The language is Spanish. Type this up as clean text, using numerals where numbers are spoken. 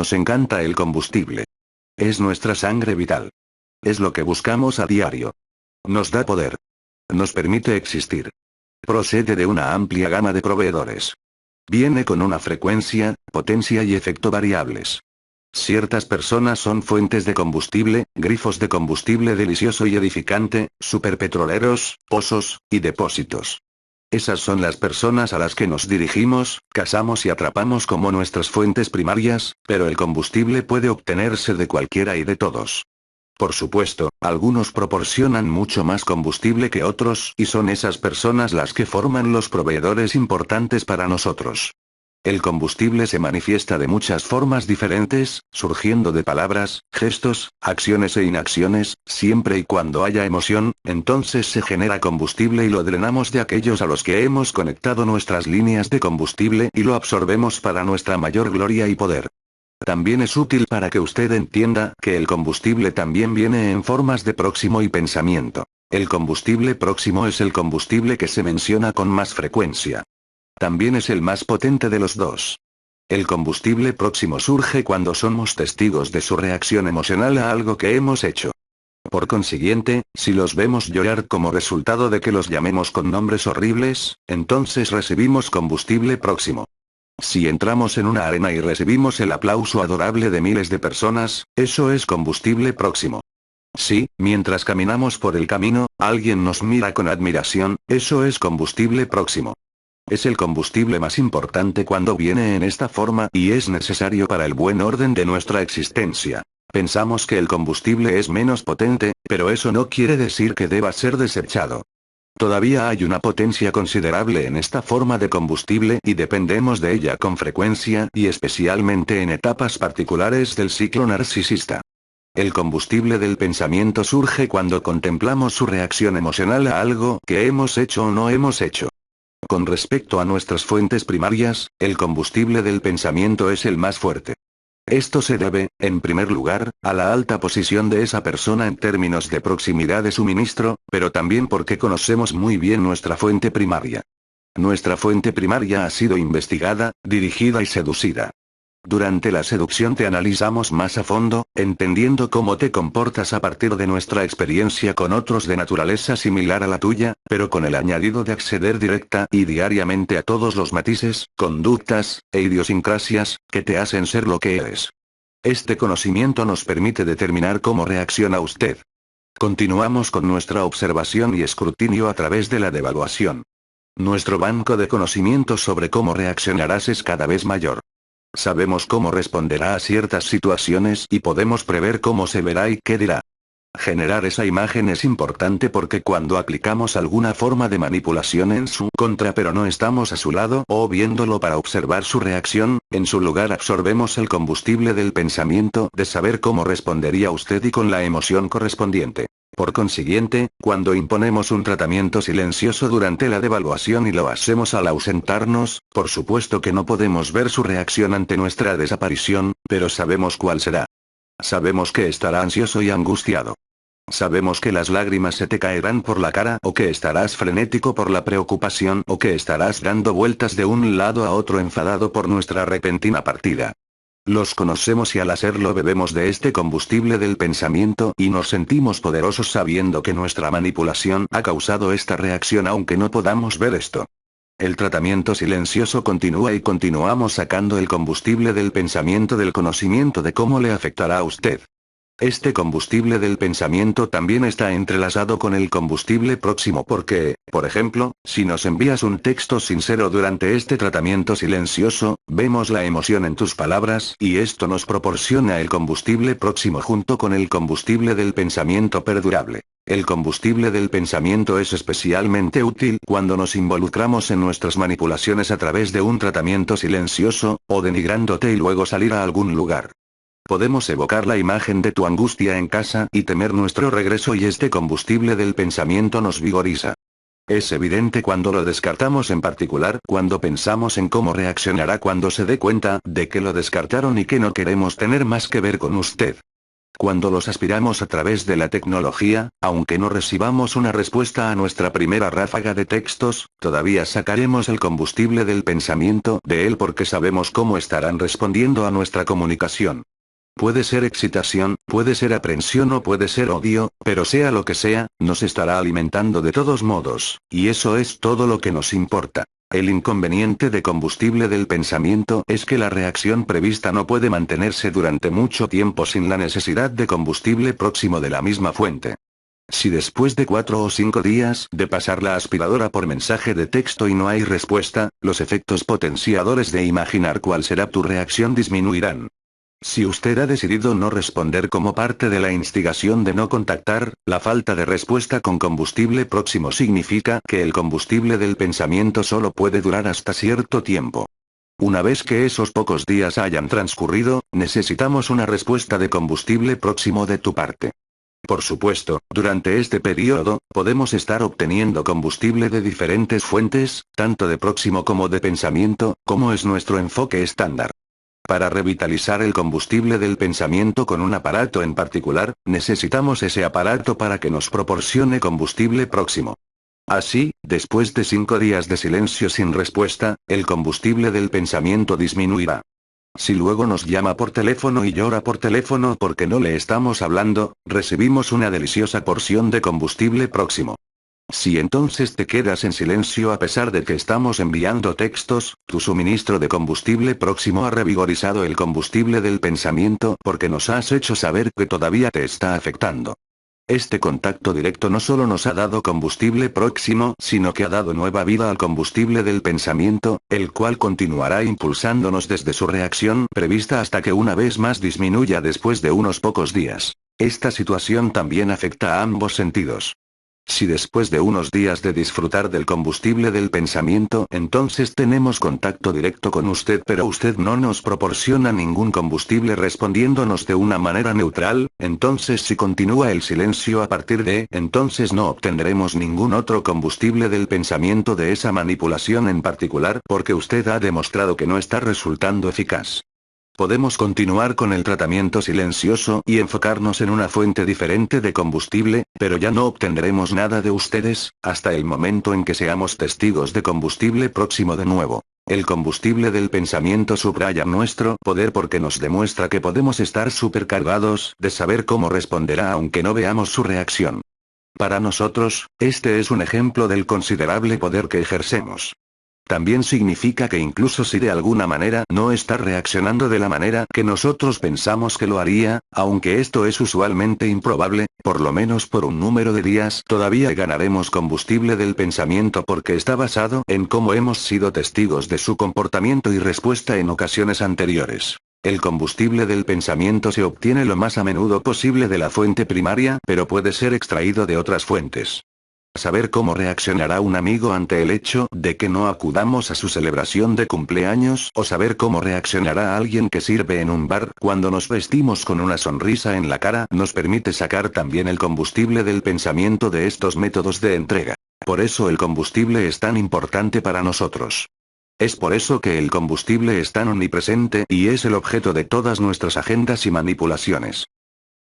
Nos encanta el combustible. Es nuestra sangre vital. Es lo que buscamos a diario. Nos da poder. Nos permite existir. Procede de una amplia gama de proveedores. Viene con una frecuencia, potencia y efecto variables. Ciertas personas son fuentes de combustible, grifos de combustible delicioso y edificante, superpetroleros, pozos, y depósitos. Esas son las personas a las que nos dirigimos, cazamos y atrapamos como nuestras fuentes primarias, pero el combustible puede obtenerse de cualquiera y de todos. Por supuesto, algunos proporcionan mucho más combustible que otros, y son esas personas las que forman los proveedores importantes para nosotros. El combustible se manifiesta de muchas formas diferentes, surgiendo de palabras, gestos, acciones e inacciones, siempre y cuando haya emoción, entonces se genera combustible y lo drenamos de aquellos a los que hemos conectado nuestras líneas de combustible y lo absorbemos para nuestra mayor gloria y poder. También es útil para que usted entienda que el combustible también viene en formas de próximo y pensamiento. El combustible próximo es el combustible que se menciona con más frecuencia. También es el más potente de los dos. El combustible próximo surge cuando somos testigos de su reacción emocional a algo que hemos hecho. Por consiguiente, si los vemos llorar como resultado de que los llamemos con nombres horribles, entonces recibimos combustible próximo. Si entramos en una arena y recibimos el aplauso adorable de miles de personas, eso es combustible próximo. Si, mientras caminamos por el camino, alguien nos mira con admiración, eso es combustible próximo. Es el combustible más importante cuando viene en esta forma y es necesario para el buen orden de nuestra existencia. Pensamos que el combustible es menos potente, pero eso no quiere decir que deba ser desechado. Todavía hay una potencia considerable en esta forma de combustible y dependemos de ella con frecuencia y especialmente en etapas particulares del ciclo narcisista. El combustible del pensamiento surge cuando contemplamos su reacción emocional a algo que hemos hecho o no hemos hecho. Con respecto a nuestras fuentes primarias, el combustible del pensamiento es el más fuerte. Esto se debe, en primer lugar, a la alta posición de esa persona en términos de proximidad de suministro, pero también porque conocemos muy bien nuestra fuente primaria. Nuestra fuente primaria ha sido investigada, dirigida y seducida. Durante la seducción te analizamos más a fondo, entendiendo cómo te comportas a partir de nuestra experiencia con otros de naturaleza similar a la tuya, pero con el añadido de acceder directa y diariamente a todos los matices, conductas, e idiosincrasias, que te hacen ser lo que eres. Este conocimiento nos permite determinar cómo reacciona usted. Continuamos con nuestra observación y escrutinio a través de la devaluación. Nuestro banco de conocimientos sobre cómo reaccionarás es cada vez mayor. Sabemos cómo responderá a ciertas situaciones y podemos prever cómo se verá y qué dirá. Generar esa imagen es importante porque cuando aplicamos alguna forma de manipulación en su contra pero no estamos a su lado o viéndolo para observar su reacción, en su lugar absorbemos el combustible del pensamiento de saber cómo respondería usted y con la emoción correspondiente. Por consiguiente, cuando imponemos un tratamiento silencioso durante la devaluación y lo hacemos al ausentarnos, por supuesto que no podemos ver su reacción ante nuestra desaparición, pero sabemos cuál será. Sabemos que estará ansioso y angustiado. Sabemos que las lágrimas se te caerán por la cara o que estarás frenético por la preocupación o que estarás dando vueltas de un lado a otro enfadado por nuestra repentina partida. Los conocemos y al hacerlo bebemos de este combustible del pensamiento y nos sentimos poderosos sabiendo que nuestra manipulación ha causado esta reacción aunque no podamos ver esto. El tratamiento silencioso continúa y continuamos sacando el combustible del pensamiento del conocimiento de cómo le afectará a usted. Este combustible del pensamiento también está entrelazado con el combustible próximo porque, por ejemplo, si nos envías un texto sincero durante este tratamiento silencioso, vemos la emoción en tus palabras y esto nos proporciona el combustible próximo junto con el combustible del pensamiento perdurable. El combustible del pensamiento es especialmente útil cuando nos involucramos en nuestras manipulaciones a través de un tratamiento silencioso, o denigrándote y luego salir a algún lugar. Podemos evocar la imagen de tu angustia en casa y temer nuestro regreso y este combustible del pensamiento nos vigoriza. Es evidente cuando lo descartamos, en particular cuando pensamos en cómo reaccionará cuando se dé cuenta de que lo descartaron y que no queremos tener más que ver con usted. Cuando los aspiramos a través de la tecnología, aunque no recibamos una respuesta a nuestra primera ráfaga de textos, todavía sacaremos el combustible del pensamiento de él porque sabemos cómo estarán respondiendo a nuestra comunicación. Puede ser excitación, puede ser aprensión o puede ser odio, pero sea lo que sea, nos estará alimentando de todos modos, y eso es todo lo que nos importa. El inconveniente de combustible del pensamiento es que la reacción prevista no puede mantenerse durante mucho tiempo sin la necesidad de combustible próximo de la misma fuente. Si después de 4 o 5 días de pasar la aspiradora por mensaje de texto y no hay respuesta, los efectos potenciadores de imaginar cuál será tu reacción disminuirán. Si usted ha decidido no responder como parte de la instigación de no contactar, la falta de respuesta con combustible próximo significa que el combustible del pensamiento solo puede durar hasta cierto tiempo. Una vez que esos pocos días hayan transcurrido, necesitamos una respuesta de combustible próximo de tu parte. Por supuesto, durante este periodo, podemos estar obteniendo combustible de diferentes fuentes, tanto de próximo como de pensamiento, como es nuestro enfoque estándar. Para revitalizar el combustible del pensamiento con un aparato en particular, necesitamos ese aparato para que nos proporcione combustible próximo. Así, después de 5 días de silencio sin respuesta, el combustible del pensamiento disminuirá. Si luego nos llama por teléfono y llora por teléfono porque no le estamos hablando, recibimos una deliciosa porción de combustible próximo. Si entonces te quedas en silencio a pesar de que estamos enviando textos, tu suministro de combustible próximo ha revigorizado el combustible del pensamiento porque nos has hecho saber que todavía te está afectando. Este contacto directo no solo nos ha dado combustible próximo, sino que ha dado nueva vida al combustible del pensamiento, el cual continuará impulsándonos desde su reacción prevista hasta que una vez más disminuya después de unos pocos días. Esta situación también afecta a ambos sentidos. Si después de unos días de disfrutar del combustible del pensamiento, entonces tenemos contacto directo con usted pero usted no nos proporciona ningún combustible respondiéndonos de una manera neutral, entonces si continúa el silencio a partir de entonces no obtendremos ningún otro combustible del pensamiento de esa manipulación en particular porque usted ha demostrado que no está resultando eficaz. Podemos continuar con el tratamiento silencioso y enfocarnos en una fuente diferente de combustible, pero ya no obtendremos nada de ustedes, hasta el momento en que seamos testigos de combustible próximo de nuevo. El combustible del pensamiento subraya nuestro poder porque nos demuestra que podemos estar supercargados de saber cómo responderá aunque no veamos su reacción. Para nosotros, este es un ejemplo del considerable poder que ejercemos. También significa que incluso si de alguna manera no está reaccionando de la manera que nosotros pensamos que lo haría, aunque esto es usualmente improbable, por lo menos por un número de días todavía ganaremos combustible del pensamiento porque está basado en cómo hemos sido testigos de su comportamiento y respuesta en ocasiones anteriores. El combustible del pensamiento se obtiene lo más a menudo posible de la fuente primaria, pero puede ser extraído de otras fuentes. Saber cómo reaccionará un amigo ante el hecho de que no acudamos a su celebración de cumpleaños o saber cómo reaccionará alguien que sirve en un bar cuando nos vestimos con una sonrisa en la cara nos permite sacar también el combustible del pensamiento de estos métodos de entrega. Por eso el combustible es tan importante para nosotros. Es por eso que el combustible es tan omnipresente y es el objeto de todas nuestras agendas y manipulaciones.